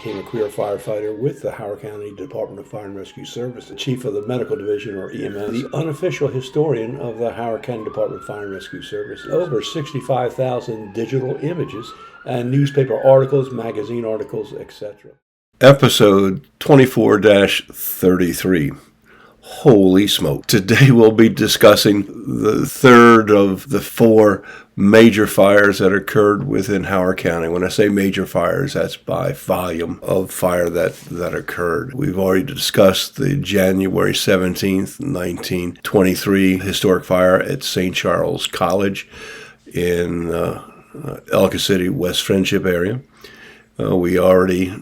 became a career firefighter with the Howard County Department of Fire and Rescue Service, the chief of the medical division, or EMS, the unofficial historian of the Howard County Department of Fire and Rescue Services. Over 65,000 digital images and newspaper articles, magazine articles, etc. Episode 24-33. Holy smoke. Today we'll be discussing the third of the four major fires that occurred within Howard County. When I say major fires, that's by volume of fire that occurred. We've already discussed the January 17th, 1923 historic fire at St. Charles College in Ellicott City, West Friendship area. We already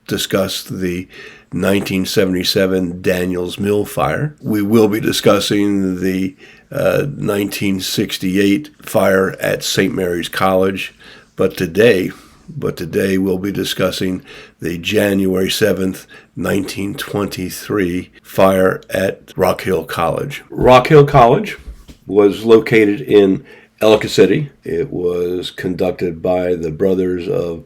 discussed the 1977 Daniels Mill fire. We will be discussing the 1968 fire at St. Mary's College, but today we'll be discussing the January 7th, 1923 fire at Rock Hill College. Rock Hill College was located in Ellicott City. It was conducted by the Brothers of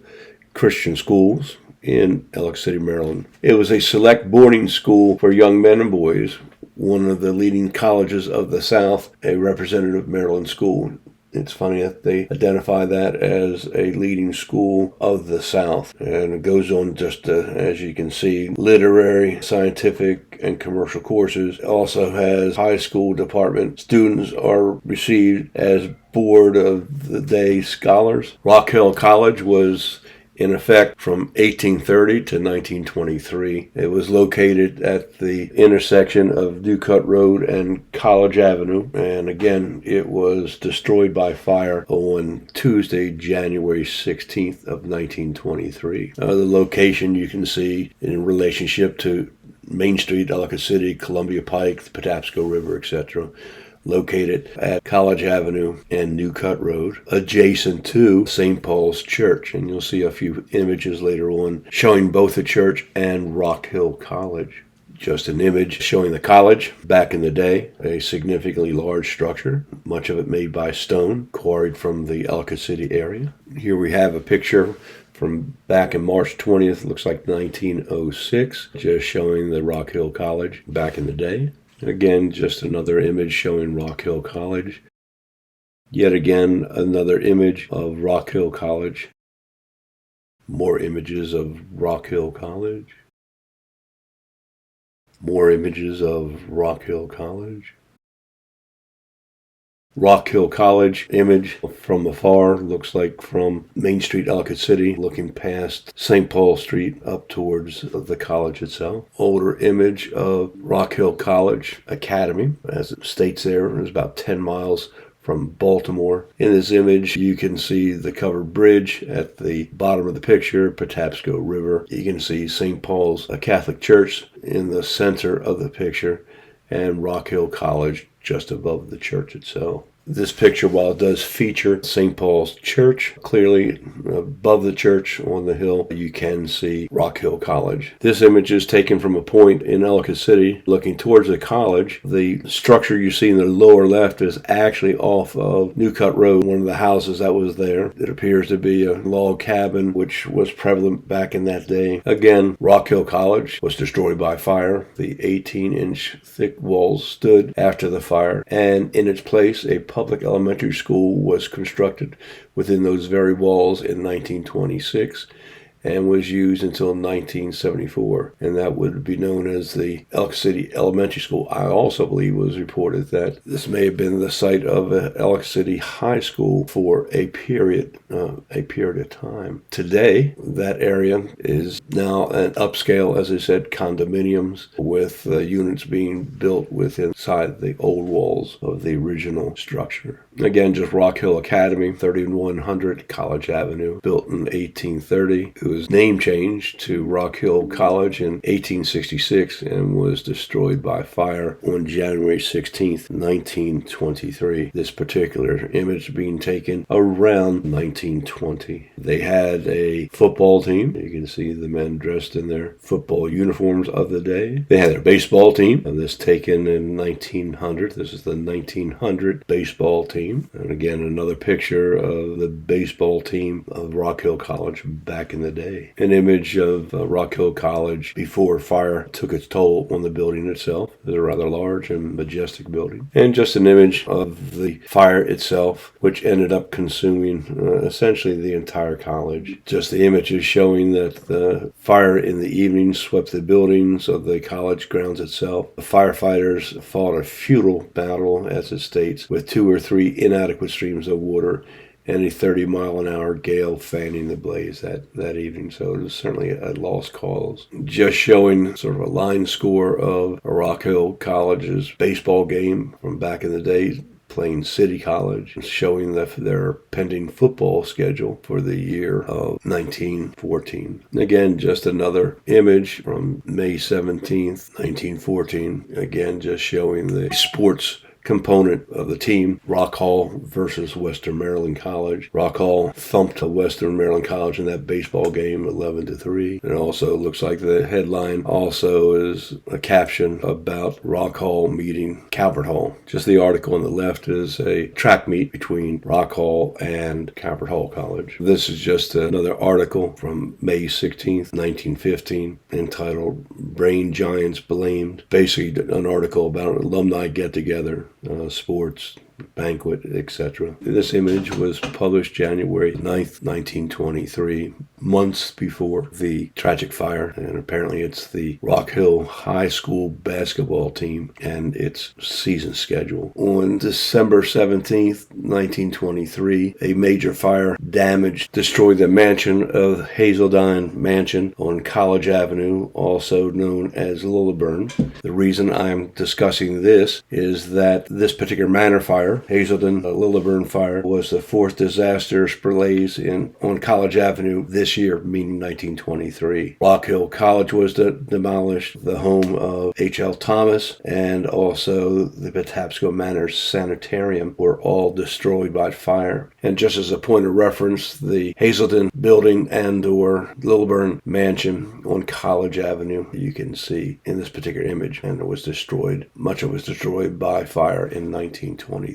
Christian Schools in Ellicott City, Maryland. It was a select boarding school for young men and boys, one of the leading colleges of the South, a representative Maryland school. It's funny that they identify that as a leading school of the South. And it goes on just to, as you can see, literary, scientific, and commercial courses. It also has high school department. Students are received as Board of the Day scholars. Rock Hill College was in effect from 1830 to 1923. It was located at the intersection of New Cut Road and College Avenue, and again, it was destroyed by fire on Tuesday, January 16th of 1923. The location you can see in relationship to Main Street, Ellicott City, Columbia Pike, the Patapsco River, etc., located at College Avenue and New Cut Road, adjacent to St. Paul's Church. And you'll see a few images later on showing both the church and Rock Hill College. Just an image showing the college back in the day, a significantly large structure, much of it made by stone, quarried from the Ellicott City area. Here we have a picture from back in March 20th, looks like 1906, just showing the Rock Hill College back in the day. Again, just another image showing Rock Hill College. Yet again, another image of Rock Hill College. More images of Rock Hill College. More images of Rock Hill College. Rock Hill College image from afar looks like from Main Street, Ellicott City, looking past St. Paul Street up towards the college itself. Older image of Rock Hill College Academy, as it states there, is about 10 miles from Baltimore. In this image, you can see the covered bridge at the bottom of the picture, Patapsco River. You can see St. Paul's Catholic Church in the center of the picture, and Rock Hill College just above the church itself. This picture, while it does feature St. Paul's Church, clearly above the church on the hill, you can see Rock Hill College. This image is taken from a point in Ellicott City looking towards the college. The structure you see in the lower left is actually off of New Cut Road, one of the houses that was there. It appears to be a log cabin, which was prevalent back in that day. Again, Rock Hill College was destroyed by fire. The 18-inch thick walls stood after the fire, and in its place, a public elementary school was constructed within those very walls in 1926 and was used until 1974, and that would be known as the Ellicott City Elementary School. I also believe it was reported that this may have been the site of Ellicott City High School for a period of time. Today, that area is now an upscale, as I said, condominiums with units being built within inside the old walls of the original structure. Again, just Rock Hill Academy, 3100 College Avenue, built in 1830. It was name changed to Rock Hill College in 1866 and was destroyed by fire on January 16th, 1923. This particular image being taken around 1920. They had a football team. You can see the men dressed in their football uniforms of the day. They had their baseball team, and this taken in 1900. This is the 1900 baseball team. And again, another picture of the baseball team of Rock Hill College back in the day. today. An image of Rock Hill College before fire took its toll on the building itself. It's a rather large and majestic building. And just an image of the fire itself, which ended up consuming essentially the entire college. Just the images showing that the fire in the evening swept the buildings of the college grounds itself. The firefighters fought a futile battle, as it states, with 2 or 3 inadequate streams of water and a 30-mile-an-hour gale fanning the blaze that evening. So it was certainly a lost cause. Just showing sort of a line score of Rock Hill College's baseball game from back in the day, playing City College, showing their pending football schedule for the year of 1914. Again, just another image from May 17th, 1914. Again, just showing the sports component of the team. Rock Hall versus Western Maryland College. Rock Hall thumped Western Maryland College in that baseball game 11-3. And it also looks like the headline also is a caption about Rock Hall meeting Calvert Hall. Just the article on the left is a track meet between Rock Hall and Calvert Hall College. This is just another article from May 16th, 1915, entitled Brain Giants Blamed. Basically an article about an alumni get-together, sports, banquet, etc. This image was published January 9th, 1923, months before the tragic fire, and apparently it's the Rock Hill High School basketball team and its season schedule. On December 17th, 1923, a major fire destroyed the mansion of Hazeldine Mansion on College Avenue, also known as Lilliburn. The reason I'm discussing this is that this particular manor fire, Hazelden Lilliburn fire, was the 4th disaster blaze on College Avenue this year, meaning 1923. Rock Hill College was demolished, the home of H.L. Thomas, and also the Patapsco Manor Sanitarium were all destroyed by fire. And just as a point of reference, the Hazelden building and/or Lilliburn Mansion on College Avenue, you can see in this particular image, and it was destroyed. Much of it was destroyed by fire in 1923.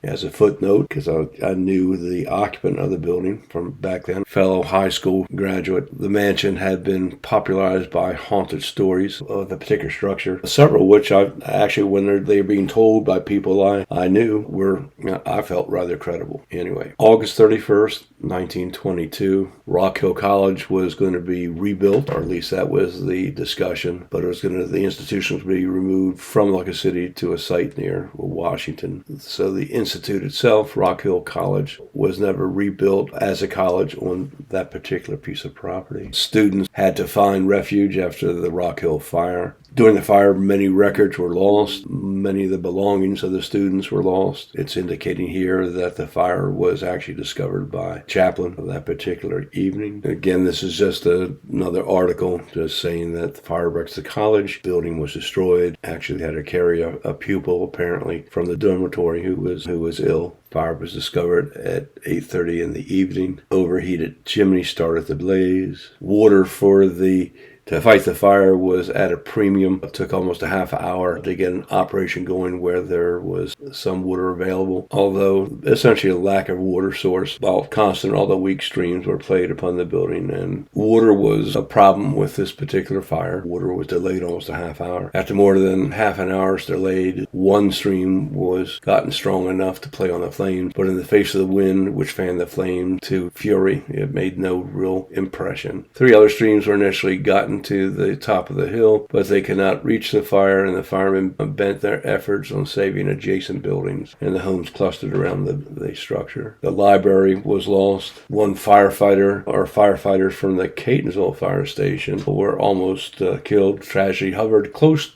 As a footnote, because I knew the occupant of the building from back then, fellow high school graduate, the mansion had been popularized by haunted stories of the particular structure, several of which when they were being told by people I knew I felt rather credible. Anyway, August 31st, 1922, Rock Hill College was going to be rebuilt, or at least that was the discussion, but the institution was going to be removed from Ellicott City to a site near Washington. So the institute itself, Rock Hill College, was never rebuilt as a college on that particular piece of property. Students had to find refuge after the Rock Hill fire. During the fire, many records were lost. Many of the belongings of the students were lost. It's indicating here that the fire was actually discovered by chaplain of that particular evening. Again, this is just another article just saying that the fire wrecks the college. Building was destroyed. Actually had to carry a pupil, apparently, from the dormitory who was ill. Fire was discovered at 8:30 in the evening. Overheated chimney started the blaze. Water to fight the fire was at a premium. It took almost a half hour to get an operation going where there was some water available. Although essentially a lack of water source, while constant, although weak streams were played upon the building, and water was a problem with this particular fire. Water was delayed almost a half hour. After more than half an hour's delayed, one stream was gotten strong enough to play on the flames, but in the face of the wind, which fanned the flame to fury, it made no real impression. 3 other streams were initially gotten to the top of the hill, but they could not reach the fire, and the firemen bent their efforts on saving adjacent buildings and the homes clustered around the structure. The library was lost. One firefighters from the Catonsville fire station were almost killed. Tragedy hovered close.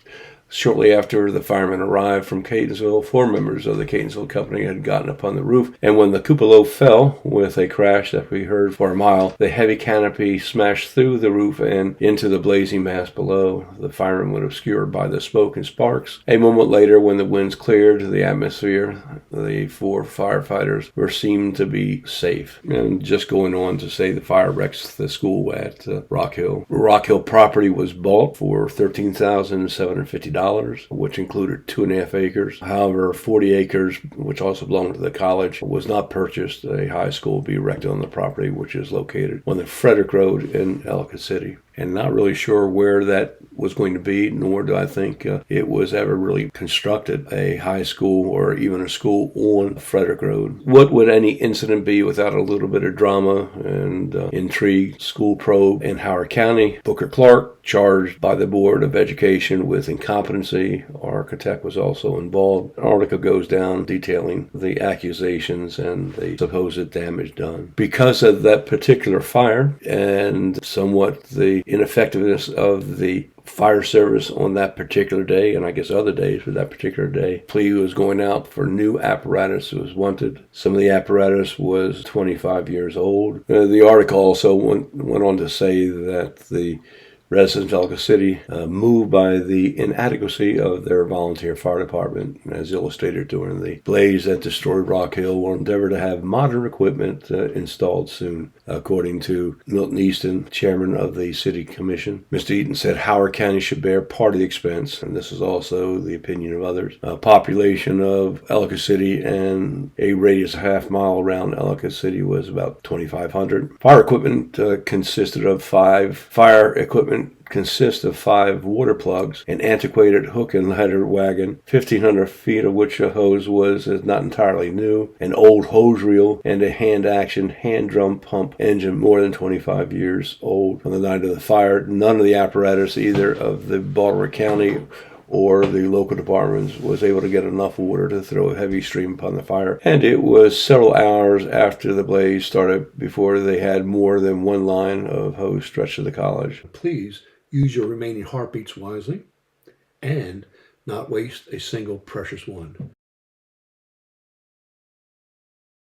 Shortly after the firemen arrived from Catonsville, 4 members of the Catonsville Company had gotten upon the roof, and when the cupola fell with a crash that we heard for a mile, the heavy canopy smashed through the roof and into the blazing mass below. The firemen were obscured by the smoke and sparks. A moment later, when the winds cleared the atmosphere, the 4 firefighters were seen to be safe. And just going on to say the fire wrecks the school at Rock Hill. Rock Hill property was bought for $13,750 $1,500, which included 2.5 acres. However, 40 acres, which also belonged to the college, was not purchased. A high school will be erected on the property, which is located on the Frederick Road in Ellicott City. And not really sure where that was going to be, nor do I think it was ever really constructed, a high school or even a school on Frederick Road. What would any incident be without a little bit of drama and intrigue? School probe in Howard County. Booker Clark, charged by the Board of Education with incompetency. Architect was also involved. An article goes down detailing the accusations and the supposed damage done. Because of that particular fire and somewhat the ineffectiveness of the fire service on that particular day, and I guess other days, but that particular day, plea was going out for new apparatus that was wanted. Some of the apparatus was 25 years old. The article also went on to say that the residents of Ellicott City, moved by the inadequacy of their volunteer fire department, as illustrated during the blaze that destroyed Rock Hill, will endeavor to have modern equipment installed soon, according to Milton Easton, chairman of the city commission. Mr. Eaton said Howard County should bear part of the expense, and this is also the opinion of others. Population of Ellicott City and a radius of half mile around Ellicott City was about 2,500. Fire equipment consisted of 5 fire equipment consists of 5 water plugs, an antiquated hook and ladder wagon, 1,500 feet of which a hose was not entirely new, an old hose reel, and a hand-action hand drum pump engine more than 25 years old. On the night of the fire, none of the apparatus, either of the Baltimore County or the local departments, was able to get enough water to throw a heavy stream upon the fire. And it was several hours after the blaze started before they had more than one line of hose stretched to the college. Please use your remaining heartbeats wisely and not waste a single precious one.